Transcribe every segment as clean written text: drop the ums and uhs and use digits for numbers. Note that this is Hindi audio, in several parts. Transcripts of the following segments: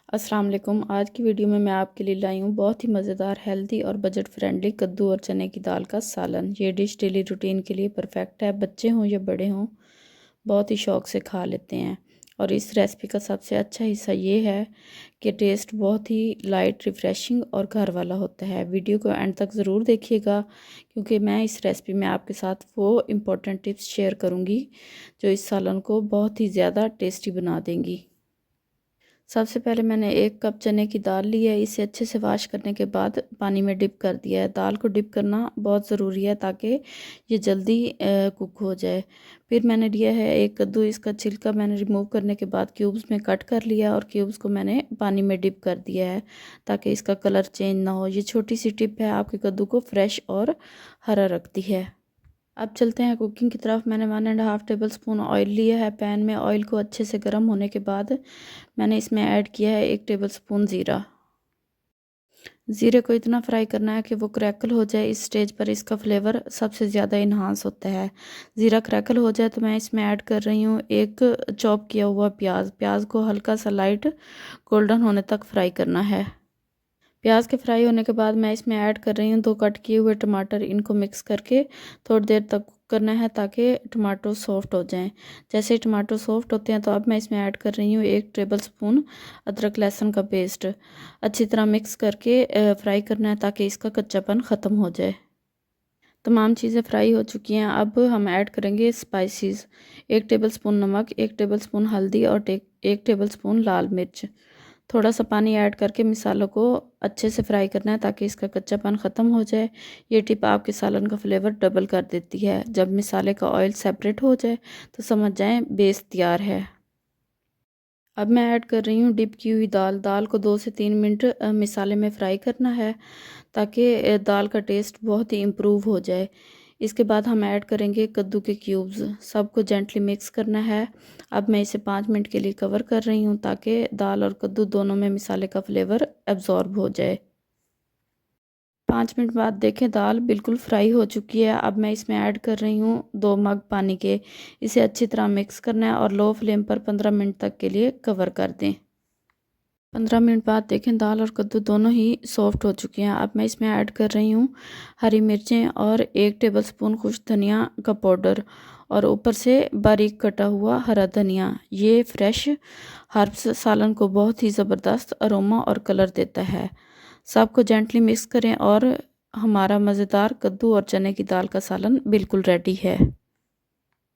अस्सलाम वालेकुम। आज की वीडियो में मैं आपके लिए लाई हूँ बहुत ही मज़ेदार, हेल्दी और बजट फ्रेंडली कद्दू और चने की दाल का सालन। ये डिश डेली रूटीन के लिए परफेक्ट है। बच्चे हों या बड़े हों, बहुत ही शौक़ से खा लेते हैं। और इस रेसिपी का सबसे अच्छा हिस्सा ये है कि टेस्ट बहुत ही लाइट, रिफ़्रेशिंग और घर वाला होता है। वीडियो को एंड तक ज़रूर देखिएगा, क्योंकि मैं इस रेसिपी में आपके साथ वो इम्पोर्टेंट टिप्स शेयर करूँगी जो इस सालन को बहुत ही ज़्यादा टेस्टी बना देंगी। सबसे पहले मैंने 1 कप चने की दाल ली है। इसे अच्छे से वॉश करने के बाद पानी में डिप कर दिया है। दाल को डिप करना बहुत ज़रूरी है ताकि ये जल्दी कुक हो जाए। फिर मैंने लिया है 1 कद्दू। इसका छिलका मैंने रिमूव करने के बाद क्यूब्स में कट कर लिया और क्यूब्स को मैंने पानी में डिप कर दिया है ताकि इसका कलर चेंज ना हो। ये छोटी सी टिप है, आपके कद्दू को फ्रेश और हरा रखती है। अब चलते हैं कुकिंग की तरफ। मैंने 1.5 टेबल स्पून ऑयल लिया है। पैन में ऑयल को अच्छे से गर्म होने के बाद मैंने इसमें ऐड किया है 1 टेबल स्पून ज़ीरा। ज़ीरे को इतना फ्राई करना है कि वो क्रैकल हो जाए। इस स्टेज पर इसका फ्लेवर सबसे ज़्यादा इन्हांस होता है। ज़ीरा क्रैकल हो जाए तो मैं इसमें ऐड कर रही हूँ 1 चॉप किया हुआ प्याज। प्याज को हल्का सा लाइट गोल्डन होने तक फ्राई करना है। प्याज के फ्राई होने के बाद मैं इसमें ऐड कर रही हूँ 2 कट किए हुए टमाटर। इनको मिक्स करके थोड़ी देर तक कुक करना है ताकि टमाटो सॉफ्ट हो जाएं। जैसे ही टमाटो सॉफ्ट होते हैं तो अब मैं इसमें ऐड कर रही हूँ 1 टेबल स्पून अदरक लहसुन का पेस्ट। अच्छी तरह मिक्स करके फ्राई करना है ताकि इसका कच्चापन ख़त्म हो जाए। तमाम चीज़ें फ्राई हो चुकी हैं। अब हम ऐड करेंगे स्पाइसेस। 1 टेबल स्पून नमक, 1 टेबल स्पून हल्दी और 1 टेबल स्पून लाल मिर्च। थोड़ा सा पानी ऐड करके मिसालों को अच्छे से फ्राई करना है ताकि इसका कच्चापन ख़त्म हो जाए। ये टिप आपके सालन का फ्लेवर डबल कर देती है। जब मिसाले का ऑयल सेपरेट हो जाए तो समझ जाएं बेस तैयार है। अब मैं ऐड कर रही हूँ डिप की हुई दाल। दाल को 2 से 3 मिनट मिसाले में फ्राई करना है ताकि दाल का टेस्ट बहुत ही इम्प्रूव हो जाए। इसके बाद हम ऐड करेंगे कद्दू के क्यूब्स। सबको जेंटली मिक्स करना है। अब मैं इसे 5 मिनट के लिए कवर कर रही हूँ ताकि दाल और कद्दू दोनों में मिसाले का फ्लेवर एब्जॉर्ब हो जाए। 5 मिनट बाद देखें दाल बिल्कुल फ्राई हो चुकी है। अब मैं इसमें ऐड कर रही हूँ 2 मग पानी के। इसे अच्छी तरह मिक्स करना है और लो फ्लेम पर 15 मिनट तक के लिए कवर कर दें। 15 मिनट बाद देखें दाल और कद्दू दोनों ही सॉफ्ट हो चुके हैं। अब मैं इसमें ऐड कर रही हूँ हरी मिर्चें और 1 टेबल स्पून खुश्क धनिया का पाउडर और ऊपर से बारीक कटा हुआ हरा धनिया। ये फ्रेश हर्ब्स सालन को बहुत ही ज़बरदस्त अरोमा और कलर देता है। सबको जेंटली मिक्स करें और हमारा मज़ेदार कद्दू और चने की दाल का सालन बिल्कुल रेडी है।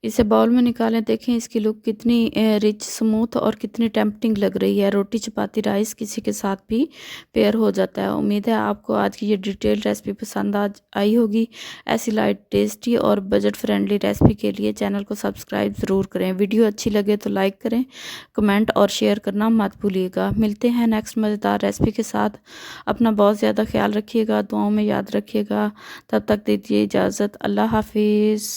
इसे बाउल में निकालें। देखें इसकी लुक कितनी रिच, स्मूथ और कितनी टेम्पटिंग लग रही है। रोटी, चपाती, राइस किसी के साथ भी पेयर हो जाता है। उम्मीद है आपको आज की ये डिटेल रेसिपी पसंद आज आई होगी। ऐसी लाइट, टेस्टी और बजट फ्रेंडली रेसिपी के लिए चैनल को सब्सक्राइब ज़रूर करें। वीडियो अच्छी लगे तो लाइक करें, कमेंट और शेयर करना मत भूलिएगा। मिलते हैं नेक्स्ट मज़ेदार रेसिपी के साथ। अपना बहुत ज़्यादा ख्याल रखिएगा, दुआओं में याद रखिएगा। तब तक दीजिए इजाज़त। अल्लाह हाफिज़।